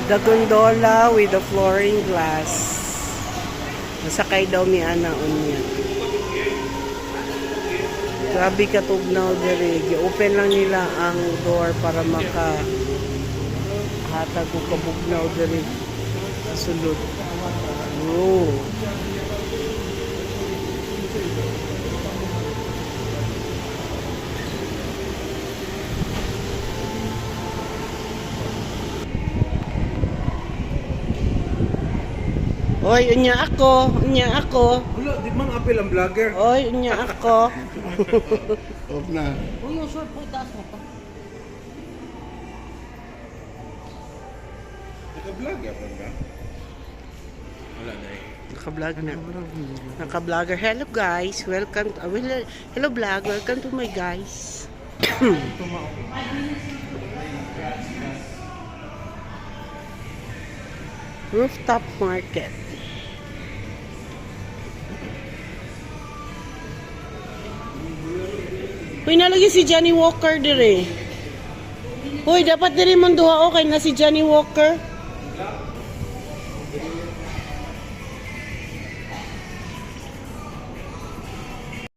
The gondola with the flooring glass. Nasakay daw mi anaon niya. Grabe katugnaw diri. Open lang nila ang door para hatag ko kabugnaw diri. Sulod. Oh. Oy, unya ako. Wala, di man apel ang vlogger. Oy, unya ako. Off na. Uy, yung short po, taas mo pa. Naka-vlog ya ba? Wala na eh. Naka-vlog na. Naka-vlogger. Hello guys. Welcome to, hello vlog. Welcome to my guys. Rooftop market. Uy, nalagi si Johnny Walker dire. Uy, dapat dire mong duha okay na si Johnny Walker.